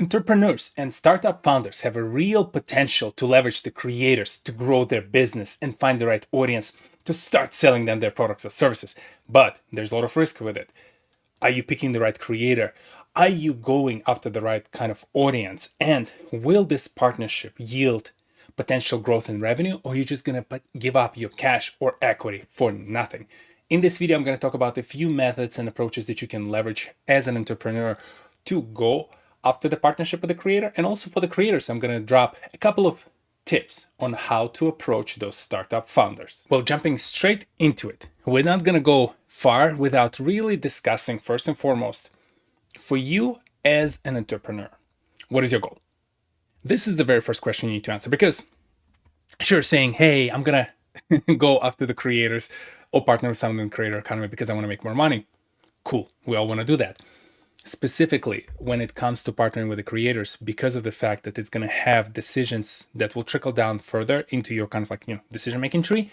Entrepreneurs and startup founders have a real potential to leverage the creators to grow their business and find the right audience to start selling them their products or services. But there's a lot of risk with it. Are you picking the right creator? Are you going after the right kind of audience? And will this partnership yield potential growth in revenue, or are you just going to give up your cash or equity for nothing? In this video, I'm going to talk about a few methods and approaches that you can leverage as an entrepreneur to go after the partnership with the creator. And also for the creators, I'm going to drop a couple of tips on how to approach those startup founders. Well, jumping straight into it, we're not going to go far without really discussing, first and foremost, for you as an entrepreneur, what is your goal? This is the very first question you need to answer, because sure, saying, hey, I'm going to go after the creators or partner with someone in the creator economy because I want to make more money. Cool. We all want to do that. Specifically, when it comes to partnering with the creators, because of the fact that it's going to have decisions that will trickle down further into your kind of decision-making tree,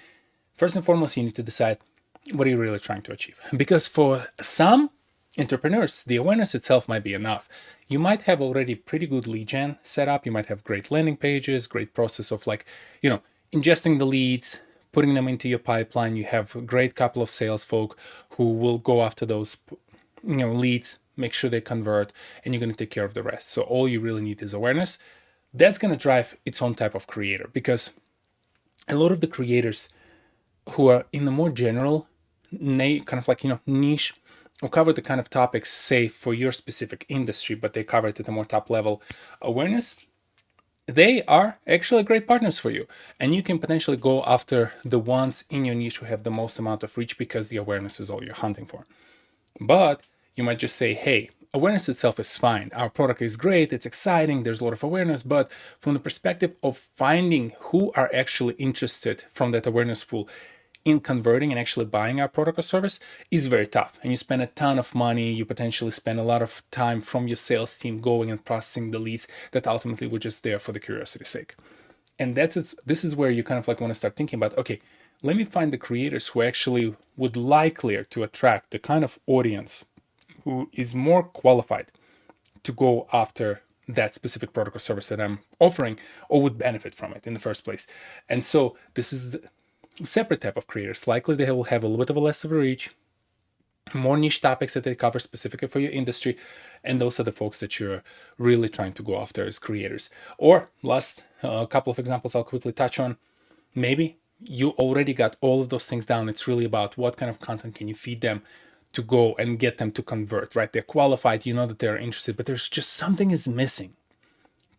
first and foremost, you need to decide what are you really trying to achieve. Because for some entrepreneurs, the awareness itself might be enough. You might have already pretty good lead gen set up. You might have great landing pages, great process of ingesting the leads, putting them into your pipeline. You have a great couple of sales folk who will go after those leads, make sure they convert, and you're going to take care of the rest. So all you really need is awareness. That's going to drive its own type of creator, because a lot of the creators who are in the more general niche or cover the kind of topics, say, for your specific industry, but they cover it at a more top level awareness, they are actually great partners for you. And you can potentially go after the ones in your niche who have the most amount of reach, because the awareness is all you're hunting for. But you might just say, hey, awareness itself is fine. Our product is great. It's exciting. There's a lot of awareness. But from the perspective of finding who are actually interested from that awareness pool in converting and actually buying our product or service is very tough. And you spend a ton of money. You potentially spend a lot of time from your sales team going and processing the leads that ultimately were just there for the curiosity's sake. And this is where you kind of want to start thinking about, okay, let me find the creators who actually would likelier to attract the kind of audience who is more qualified to go after that specific product or service that I'm offering, or would benefit from it in the first place. And so this is the separate type of creators. Likely they will have a little bit of a less of a reach, more niche topics that they cover specifically for your industry, and those are the folks that you're really trying to go after as creators. Or last couple of examples I'll quickly touch on. Maybe you already got all of those things down. It's really about what kind of content can you feed them to go and get them to convert, right? They're qualified, you know that they're interested, but there's just something is missing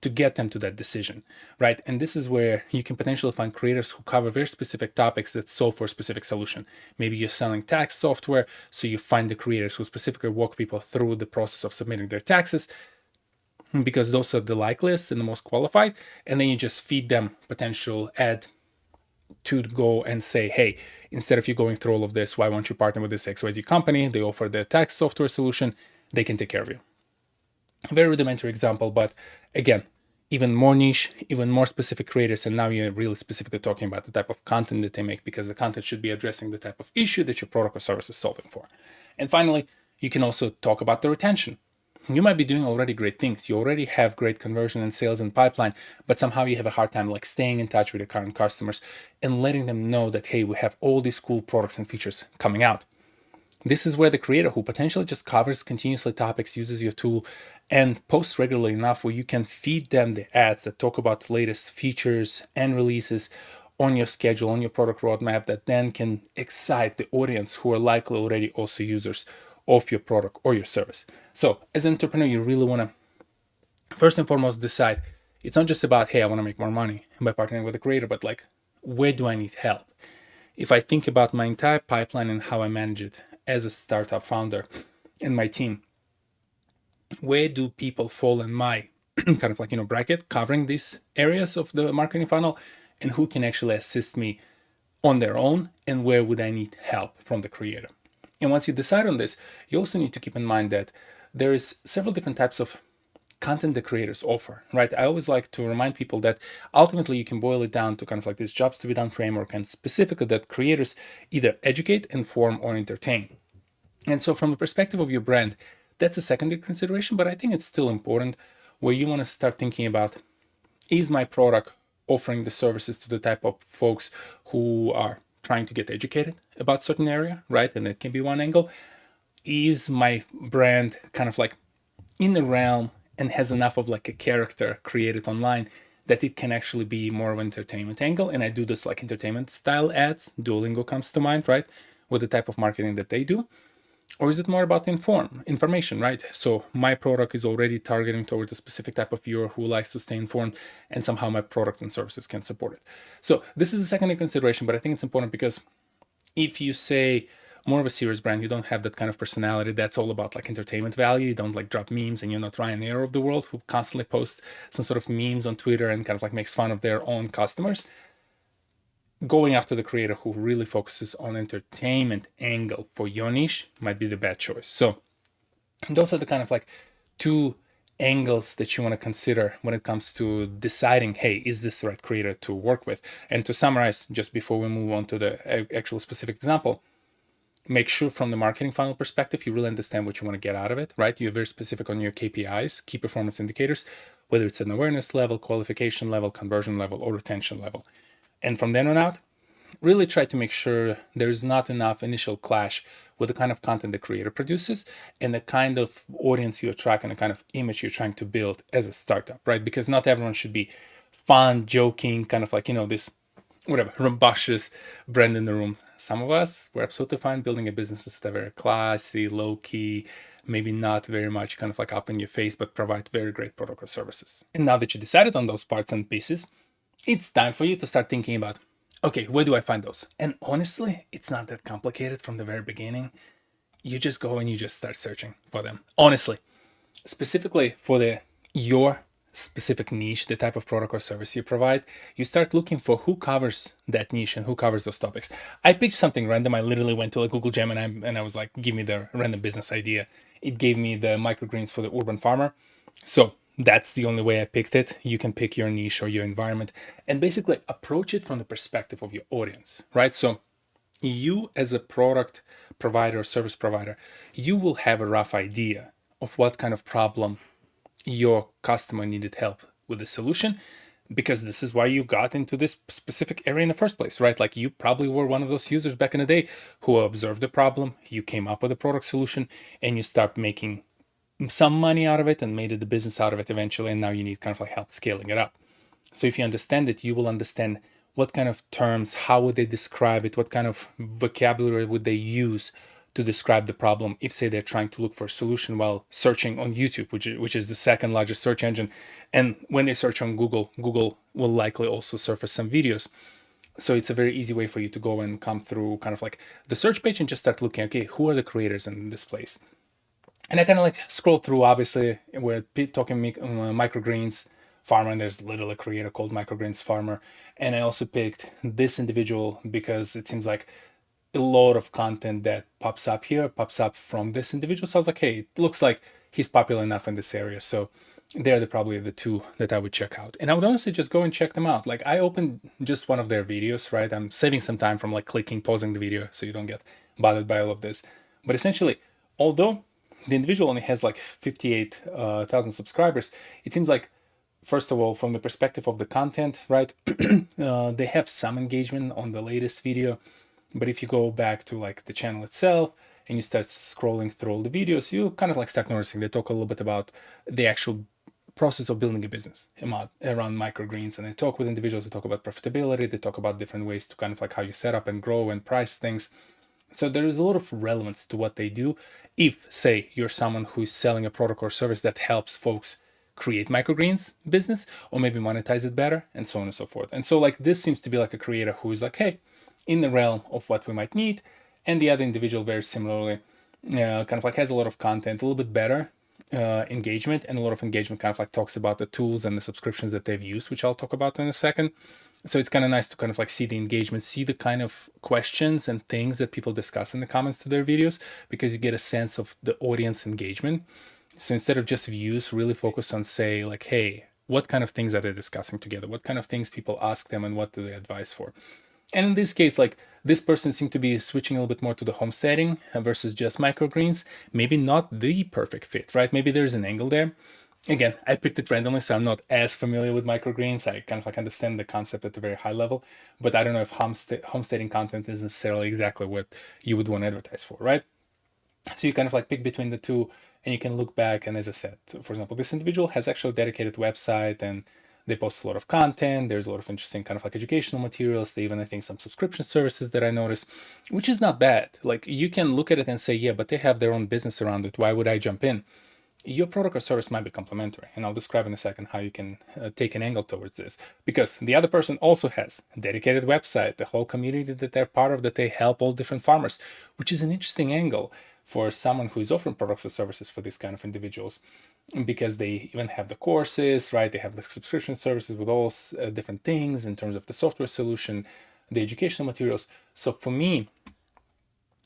to get them to that decision, right? And this is where you can potentially find creators who cover very specific topics that solve for a specific solution. Maybe you're selling tax software, so you find the creators who specifically walk people through the process of submitting their taxes, because those are the likeliest and the most qualified. And then you just feed them potential ad to go and say, hey, instead of you going through all of this, why won't you partner with this XYZ company? They offer the tax software solution. They can take care of you. A very rudimentary example, but again, even more niche, even more specific creators. And now you're really specifically talking about the type of content that they make, because the content should be addressing the type of issue that your product or service is solving for. And finally, you can also talk about the retention. You might be doing already great things. You already have great conversion and sales and pipeline, but somehow you have a hard time staying in touch with your current customers and letting them know that, hey, we have all these cool products and features coming out. This is where the creator who potentially just covers continuously topics, uses your tool, and posts regularly enough where you can feed them the ads that talk about the latest features and releases on your schedule, on your product roadmap, that then can excite the audience who are likely already also users of your product or your service. So as an entrepreneur, you really want to first and foremost decide, it's not just about, hey, I want to make more money by partnering with a creator, but where do I need help? If I think about my entire pipeline and how I manage it as a startup founder and my team, where do people fall in my kind of bracket covering these areas of the marketing funnel, and who can actually assist me on their own, and where would I need help from the creator? And once you decide on this, you also need to keep in mind that there is several different types of content the creators offer, right? I always like to remind people that ultimately you can boil it down to kind of this jobs to be done framework, and specifically that creators either educate, inform, or entertain. And so from the perspective of your brand, that's a secondary consideration, but I think it's still important. where you want to start thinking about, is my product offering the services to the type of folks who are trying to get educated about certain area, right? And it can be one angle. Is my brand kind of like in the realm and has enough of like a character created online that it can actually be more of an entertainment angle? And I do this like entertainment style ads. Duolingo comes to mind, right? With the type of marketing that they do. Or is it more about information, right? So my product is already targeting towards a specific type of viewer who likes to stay informed, and somehow my product and services can support it. So this is a secondary consideration, but I think it's important because if you say more of a serious brand, you don't have that kind of personality that's all about like entertainment value, you don't like drop memes, and you're not Ryan Air of the world who constantly posts some sort of memes on Twitter and kind of like makes fun of their own customers. Going after the creator who really focuses on entertainment angle for your niche might be the bad choice. So those are the kind of like two angles that you want to consider when it comes to deciding, hey, is this the right creator to work with? And to summarize, just before we move on to the actual specific example, make sure from the marketing funnel perspective, you really understand what you want to get out of it, right? You're very specific on your KPIs, key performance indicators, whether it's an awareness level, qualification level, conversion level, or retention level. And from then on out, really try to make sure there's not enough initial clash with the kind of content the creator produces and the kind of audience you attract and the kind of image you're trying to build as a startup, right? Because not everyone should be fun, joking, kind of like, this whatever, rambunctious brand in the room. Some of us, we're absolutely fine building a business that's very classy, low key, maybe not very much kind of like up in your face, but provide very great product or services. And now that you decided on those parts and pieces, it's time for you to start thinking about, okay, where do I find those? And honestly, it's not that complicated from the very beginning. You just go and you just start searching for them. Honestly, specifically for your specific niche, the type of product or service you provide, you start looking for who covers that niche and who covers those topics. I picked something random. I literally went to a Google Gem and I was like, give me the random business idea. It gave me the microgreens for the urban farmer. So that's the only way I picked it. You can pick your niche or your environment and basically approach it from the perspective of your audience, right? So you as a product provider or service provider, you will have a rough idea of what kind of problem your customer needed help with the solution, because this is why you got into this specific area in the first place, right? Like you probably were one of those users back in the day who observed the problem, you came up with a product solution, and you start making some money out of it and made it the business out of it eventually, and now you need kind of like help scaling it up. So if you understand it, you will understand what kind of terms, how would they describe it, what kind of vocabulary would they use to describe the problem if, say, they're trying to look for a solution while searching on YouTube, which is the second largest search engine. And when they search on Google, Google will likely also surface some videos. So it's a very easy way for you to go and come through kind of like the search page and just start looking, okay, who are the creators in this place? And I kind of like scroll through, obviously, we're talking microgreens farmer, and there's literally a creator called Microgreens Farmer. And I also picked this individual because it seems like a lot of content that pops up here pops up from this individual. So I was like, hey, it looks like he's popular enough in this area. So they're probably the two that I would check out. And I would honestly just go and check them out. Like I opened just one of their videos, right? I'm saving some time from like clicking, pausing the video so you don't get bothered by all of this. But essentially, although the individual only has like 58,000 subscribers, it seems like, first of all, from the perspective of the content, right, they have some engagement on the latest video. But if you go back to like the channel itself and you start scrolling through all the videos, you kind of like start noticing they talk a little bit about the actual process of building a business around microgreens. And they talk with individuals, they talk about profitability, they talk about different ways to kind of like how you set up and grow and price things. So there is a lot of relevance to what they do. If, say, you're someone who is selling a product or service that helps folks create microgreens business or maybe monetize it better, and so on and so forth. And so like this seems to be like a creator who is like, hey, in the realm of what we might need. And the other individual very similarly kind of like has a lot of content, a little bit better engagement, and a lot of engagement kind of like talks about the tools and the subscriptions that they've used, which I'll talk about in a second. So it's kind of nice to kind of like see the engagement, see the kind of questions and things that people discuss in the comments to their videos, because you get a sense of the audience engagement. So instead of just views, really focus on, say, like, hey, what kind of things are they discussing together? What kind of things people ask them and what do they advise for? And in this case, like this person seemed to be switching a little bit more to the homesteading versus just microgreens. Maybe not the perfect fit, right? Maybe there's an angle there. Again, I picked it randomly, so I'm not as familiar with microgreens. I kind of like understand the concept at a very high level, but I don't know if homesteading content is necessarily exactly what you would want to advertise for, right? So you kind of like pick between the two, and you can look back. And as I said, for example, this individual has actually a dedicated website, and they post a lot of content. There's a lot of interesting kind of like educational materials. They even, I think, some subscription services that I noticed, which is not bad. Like you can look at it and say, yeah, but they have their own business around it. Why would I jump in? Your product or service might be complementary, and I'll describe in a second how you can take an angle towards this, because the other person also has a dedicated website, the whole community that they're part of, that they help all different farmers, which is an interesting angle for someone who is offering products or services for these kind of individuals, because they even have the courses, right? They have the subscription services with all different things in terms of the software solution, the educational materials. So for me,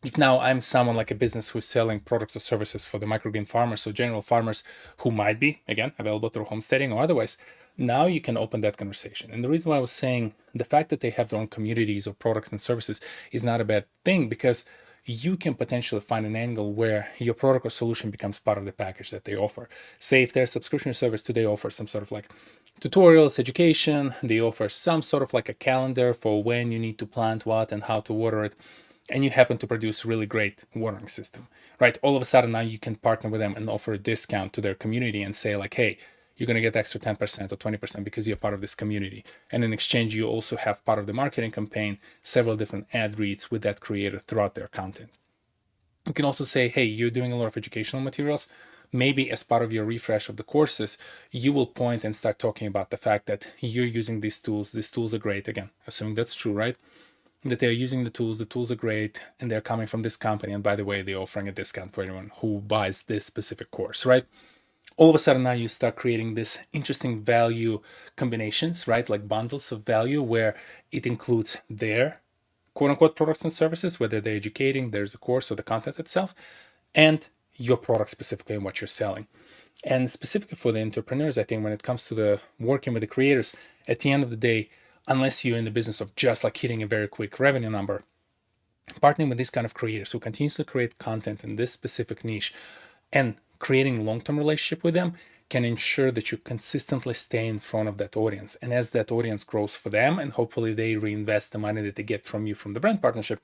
if now I'm someone like a business who's selling products or services for the microgreen farmers, so general farmers who might be, again, available through homesteading or otherwise, now you can open that conversation. And the reason why I was saying the fact that they have their own communities or products and services is not a bad thing, because you can potentially find an angle where your product or solution becomes part of the package that they offer. Say if their subscription service today offers some sort of like tutorials, education, they offer some sort of like a calendar for when you need to plant what and how to water it, and you happen to produce really great watering system, right? All of a sudden now you can partner with them and offer a discount to their community and say like, hey, you're going to get extra 10% or 20% because you're part of this community. And in exchange, you also have part of the marketing campaign, several different ad reads with that creator throughout their content. You can also say, hey, you're doing a lot of educational materials. Maybe as part of your refresh of the courses, you will point and start talking about the fact that you're using these tools. These tools are great. Again, assuming that's true, right? That they're using the tools are great, and they're coming from this company. And by the way, they're offering a discount for anyone who buys this specific course, right? All of a sudden now you start creating this interesting value combinations, right? Like bundles of value where it includes their quote unquote products and services, whether they're educating, there's a course or the content itself, and your product specifically and what you're selling. And specifically for the entrepreneurs, I think when it comes to the working with the creators, at the end of the day, unless you're in the business of just like hitting a very quick revenue number, partnering with these kind of creators who continues to create content in this specific niche and creating long-term relationship with them can ensure that you consistently stay in front of that audience. And as that audience grows for them, and hopefully they reinvest the money that they get from you from the brand partnership,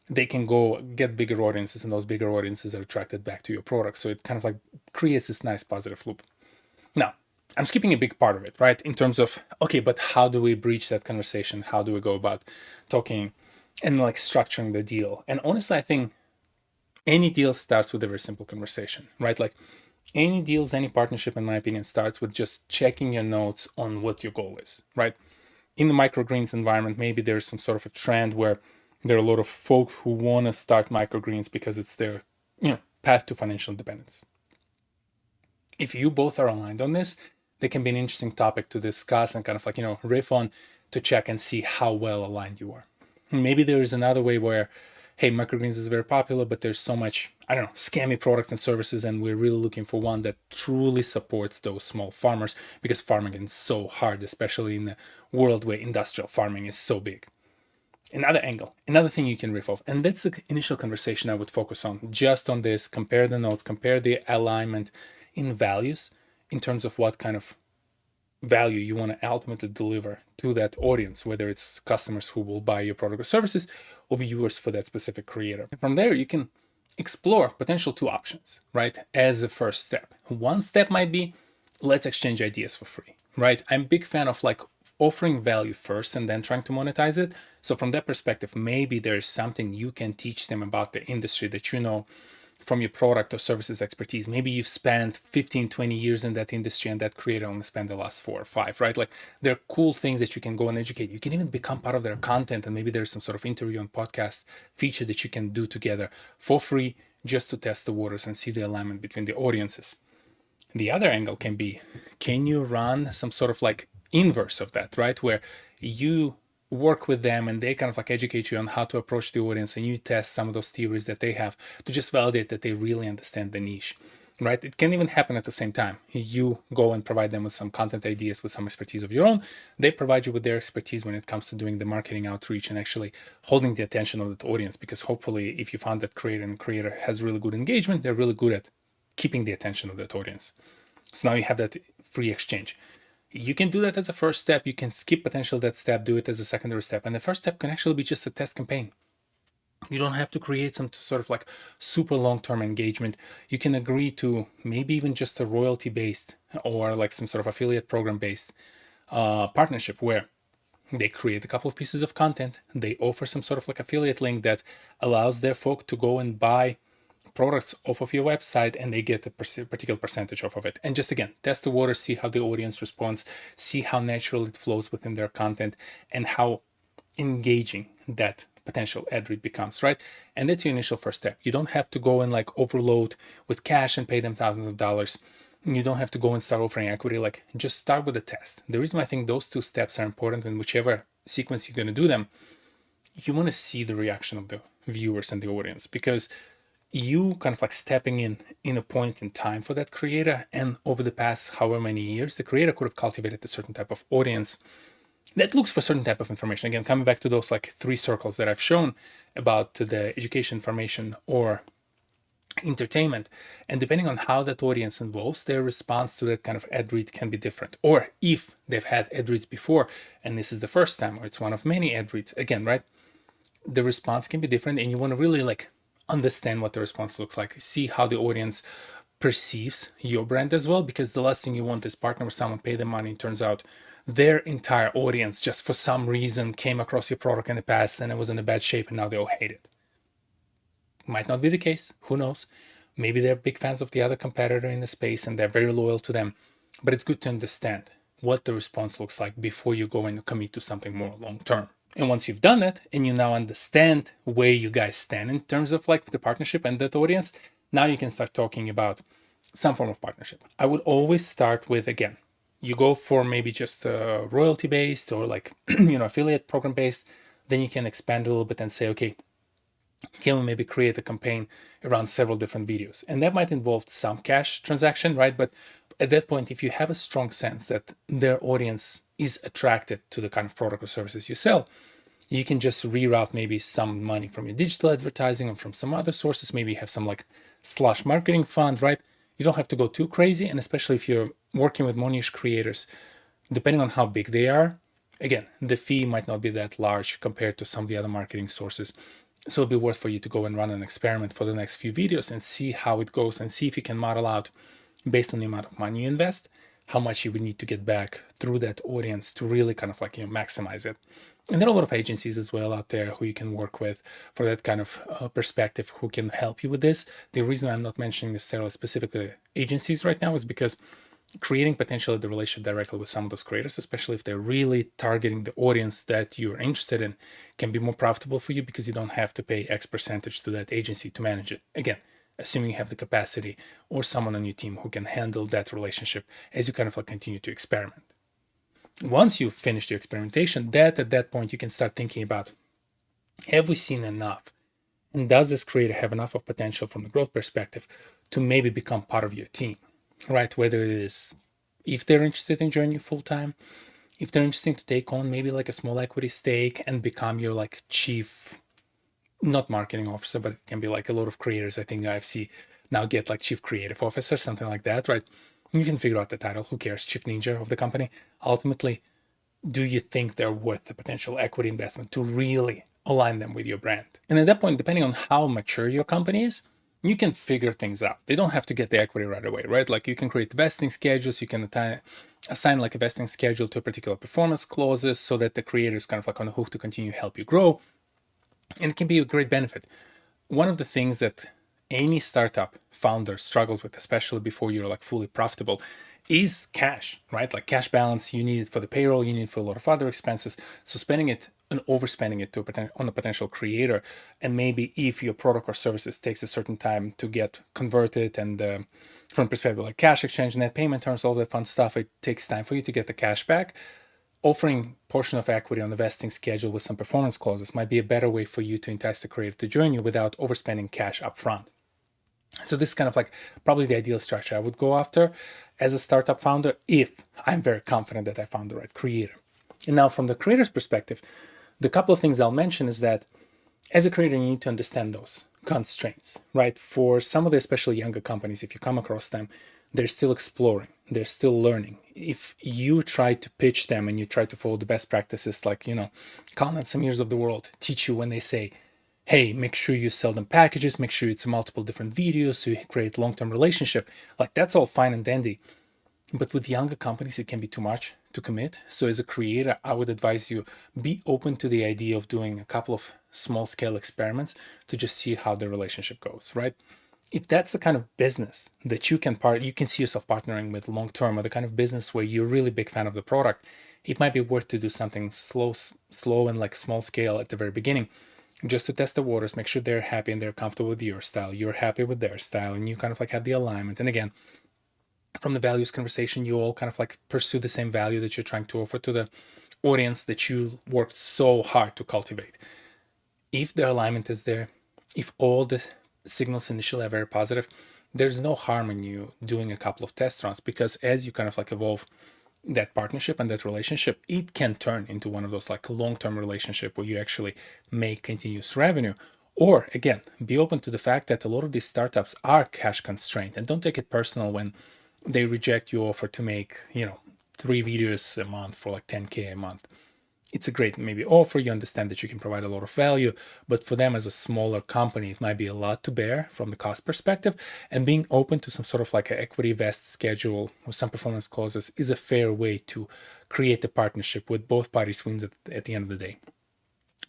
they can go get bigger audiences, and those bigger audiences are attracted back to your product. So it kind of like creates this nice positive loop. Now, I'm skipping a big part of it, right? In terms of, okay, but how do we breach that conversation? How do we go about talking and like structuring the deal? And honestly, I think any deal starts with a very simple conversation, right? Like any deals, any partnership, in my opinion, starts with just checking your notes on what your goal is, right? In the microgreens environment, maybe there's some sort of a trend where there are a lot of folk who want to start microgreens because it's their, path to financial independence. If you both are aligned on this, they can be an interesting topic to discuss and kind of like, riff on to check and see how well aligned you are. Maybe there is another way where, hey, microgreens is very popular, but there's so much, I don't know, scammy products and services, and we're really looking for one that truly supports those small farmers, because farming is so hard, especially in a world where industrial farming is so big. Another angle, another thing you can riff off, and that's the initial conversation I would focus on, just on this, compare the notes, compare the alignment in values in terms of what kind of value you want to ultimately deliver to that audience, whether it's customers who will buy your product or services or viewers for that specific creator. From there, you can explore potential two options, right? As a first step. One step might be, let's exchange ideas for free, right? I'm a big fan of like offering value first and then trying to monetize it. So from that perspective, maybe there's something you can teach them about the industry that you know from your product or services expertise. Maybe you've spent 15, 20 years in that industry and that creator only spent the last 4 or 5, right? Like there are cool things that you can go and educate. You can even become part of their content, and maybe there's some sort of interview and podcast feature that you can do together for free just to test the waters and see the alignment between the audiences. The other angle can be, can you run some sort of like inverse of that, right? Where you work with them and they kind of like educate you on how to approach the audience, and you test some of those theories that they have to just validate that they really understand the niche, right? It can even happen at the same time. You go and provide them with some content ideas with some expertise of your own. They provide you with their expertise when it comes to doing the marketing outreach and actually holding the attention of the audience, because hopefully if you found that creator has really good engagement, they're really good at keeping the attention of that audience. So now you have that free exchange. You can do that as a first step. You can skip potentially that step, do it as a secondary step. And the first step can actually be just a test campaign. You don't have to create some sort of like super long-term engagement. You can agree to maybe even just a royalty-based or like some sort of affiliate program-based partnership where they create a couple of pieces of content. They offer some sort of like affiliate link that allows their folk to go and buy products off of your website, and they get a particular percentage off of it. And just again, test the water, see how the audience responds, see how natural it flows within their content, and how engaging that potential ad read becomes, right? And that's your initial first step. You don't have to go and like overload with cash and pay them thousands of dollars. You don't have to go and start offering equity. Like, just start with a test. The reason why I think those two steps are important in whichever sequence you're going to do them, you want to see the reaction of the viewers and the audience, because you kind of like stepping in a point in time for that creator, and over the past however many years, the creator could have cultivated a certain type of audience that looks for certain type of information. Again, coming back to those like three circles that I've shown about the education, information, or entertainment. And depending on how that audience involves, their response to that kind of ad read can be different. Or if they've had ad reads before and this is the first time, or it's one of many ad reads, again, right, the response can be different, and you want to really like understand what the response looks like, see how the audience perceives your brand as well, because the last thing you want is partner with someone, pay them money, and turns out their entire audience just for some reason came across your product in the past and it was in a bad shape and now they all hate it. Might not be the case, who knows? Maybe they're big fans of the other competitor in the space and they're very loyal to them, but it's good to understand what the response looks like before you go and commit to something more long term. And once you've done that and you now understand where you guys stand in terms of like the partnership and that audience, now you can start talking about some form of partnership. I would always start with, again, you go for maybe just royalty based or like affiliate program based. Then you can expand a little bit and say, okay, can we maybe create a campaign around several different videos? And that might involve some cash transaction, right? But at that point, if you have a strong sense that their audience is attracted to the kind of product or services you sell, you can just reroute maybe some money from your digital advertising or from some other sources. Maybe you have some like slush marketing fund, right? You don't have to go too crazy. And especially if you're working with more niche creators, depending on how big they are, again, the fee might not be that large compared to some of the other marketing sources. So it'll be worth for you to go and run an experiment for the next few videos and see how it goes, and see if you can model out, based on the amount of money you invest, how much you would need to get back through that audience to really kind of like maximize it. And there are a lot of agencies as well out there who you can work with for that kind of perspective, who can help you with this. The reason I'm not mentioning necessarily specifically agencies right now is because creating potentially the relationship directly with some of those creators, especially if they're really targeting the audience that you're interested in, can be more profitable for you, because you don't have to pay X percentage to that agency to manage it. Again, assuming you have the capacity or someone on your team who can handle that relationship as you kind of like continue to experiment. Once you've finished your experimentation, at that point you can start thinking about, have we seen enough? And does this creator have enough of potential from the growth perspective to maybe become part of your team? Right? Whether it is if they're interested in joining you full time, if they're interested to take on maybe like a small equity stake and become your like chief, not marketing officer, but it can be like a lot of creators I think I've seen now get like chief creative officer, something like that, right? You can figure out the title, who cares, chief ninja of the company. Ultimately, do you think they're worth the potential equity investment to really align them with your brand? And at that point, depending on how mature your company is, you can figure things out. They don't have to get the equity right away, right? Like you can create vesting schedules, you can assign like a vesting schedule to a particular performance clauses so that the creator is kind of like on the hook to continue to help you grow. And it can be a great benefit. One of the things that any startup founder struggles with, especially before you're like fully profitable, is cash, right? Like cash balance, you need it for the payroll, you need it for a lot of other expenses. So spending it and overspending it on a potential creator, and maybe if your product or services takes a certain time to get converted, and from perspective like cash exchange, net payment terms, all that fun stuff, it takes time for you to get the cash back. Offering portion of equity on the vesting schedule with some performance clauses might be a better way for you to entice the creator to join you without overspending cash upfront. So this is kind of like probably the ideal structure I would go after as a startup founder, if I'm very confident that I found the right creator. And now from the creator's perspective, the couple of things I'll mention is that as a creator, you need to understand those constraints, right? For some of the especially younger companies, if you come across them, they're still exploring, they're still learning. If you try to pitch them and you try to follow the best practices, like, Colin and Samirs of the world teach you when they say, hey, make sure you sell them packages, make sure it's multiple different videos so you create long-term relationship. Like, that's all fine and dandy. But with younger companies, it can be too much to commit. So as a creator, I would advise you be open to the idea of doing a couple of small scale experiments to just see how the relationship goes, right? If that's the kind of business that you can see yourself partnering with long term, or the kind of business where you're really big fan of the product, it might be worth to do something slow and like small scale at the very beginning, just to test the waters, make sure they're happy and they're comfortable with your style, you're happy with their style, and you kind of like have the alignment. And again, from the values conversation, you all kind of like pursue the same value that you're trying to offer to the audience that you worked so hard to cultivate. If the alignment is there, if all the signals initially are very positive, there's no harm in you doing a couple of test runs, because as you kind of like evolve that partnership and that relationship, it can turn into one of those like long-term relationship where you actually make continuous revenue. Or again, be open to the fact that a lot of these startups are cash constrained, and don't take it personal when they reject your offer to make, 3 videos a month for like 10K a month. It's a great maybe offer. You understand that you can provide a lot of value, but for them as a smaller company, it might be a lot to bear from the cost perspective. And being open to some sort of like an equity vest schedule or some performance clauses is a fair way to create a partnership with both parties wins at the end of the day.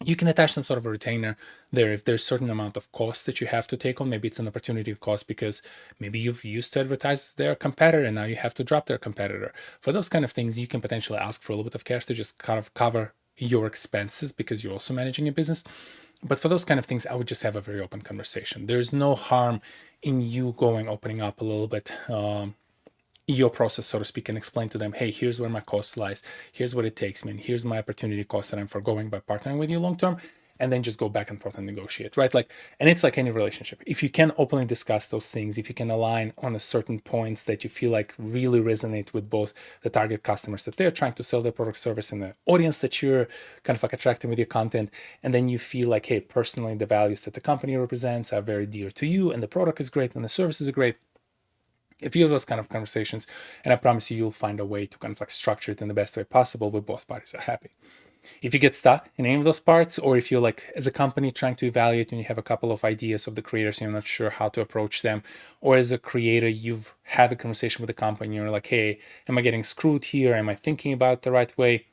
You can attach some sort of a retainer there if there's a certain amount of cost that you have to take on. Maybe it's an opportunity cost because maybe you've used to advertise their competitor and now you have to drop their competitor. For those kind of things, you can potentially ask for a little bit of cash to just kind of cover your expenses because you're also managing a business. But for those kind of things, I would just have a very open conversation. There's no harm in you opening up a little bit your process, so to speak, and explain to them, hey, here's where my cost lies, here's what it takes me, and here's my opportunity cost that I'm foregoing by partnering with you long term, and then just go back and forth and negotiate, right? Like, and it's like any relationship. If you can openly discuss those things, if you can align on a certain points that you feel like really resonate with both the target customers that they're trying to sell their product service and the audience that you're kind of like attracting with your content, and then you feel like, hey, personally, the values that the company represents are very dear to you, and the product is great, and the services are great. If you have those kind of conversations, and I promise you, you'll find a way to kind of like structure it in the best way possible where both parties are happy. If you get stuck in any of those parts, or if you're like as a company trying to evaluate and you have a couple of ideas of the creators and you're not sure how to approach them, or as a creator, you've had a conversation with the company and you're like, hey, am I getting screwed here? Am I thinking about it the right way?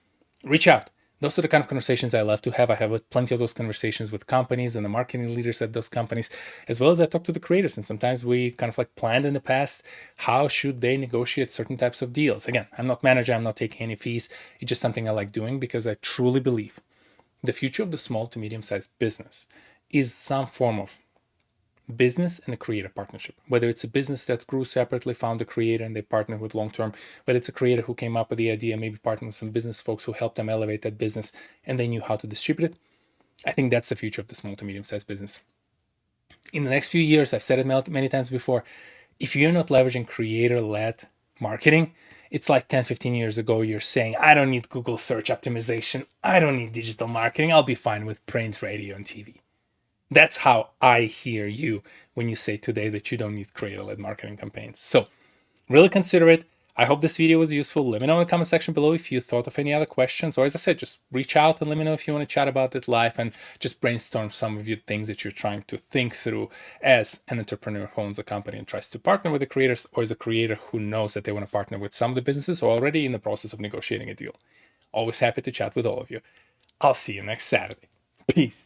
Reach out. Those are the kind of conversations I love to have. I have plenty of those conversations with companies and the marketing leaders at those companies, as well as I talk to the creators. And sometimes we kind of like planned in the past, how should they negotiate certain types of deals? Again, I'm not manager, I'm not taking any fees. It's just something I like doing because I truly believe the future of the small to medium sized business is some form of business and a creator partnership. Whether it's a business that grew separately, found a creator and they partnered with long term, whether it's a creator who came up with the idea, maybe partnered with some business folks who helped them elevate that business and they knew how to distribute it. I think that's the future of the small to medium sized business. In the next few years, I've said it many times before, if you're not leveraging creator led marketing, it's like 10, 15 years ago, you're saying, I don't need Google search optimization. I don't need digital marketing. I'll be fine with print, radio, and TV. That's how I hear you when you say today that you don't need creator-led marketing campaigns. So really consider it. I hope this video was useful. Let me know in the comment section below if you thought of any other questions. Or as I said, just reach out and let me know if you want to chat about it live and just brainstorm some of your things that you're trying to think through as an entrepreneur who owns a company and tries to partner with the creators, or as a creator who knows that they want to partner with some of the businesses who are already in the process of negotiating a deal. Always happy to chat with all of you. I'll see you next Saturday. Peace.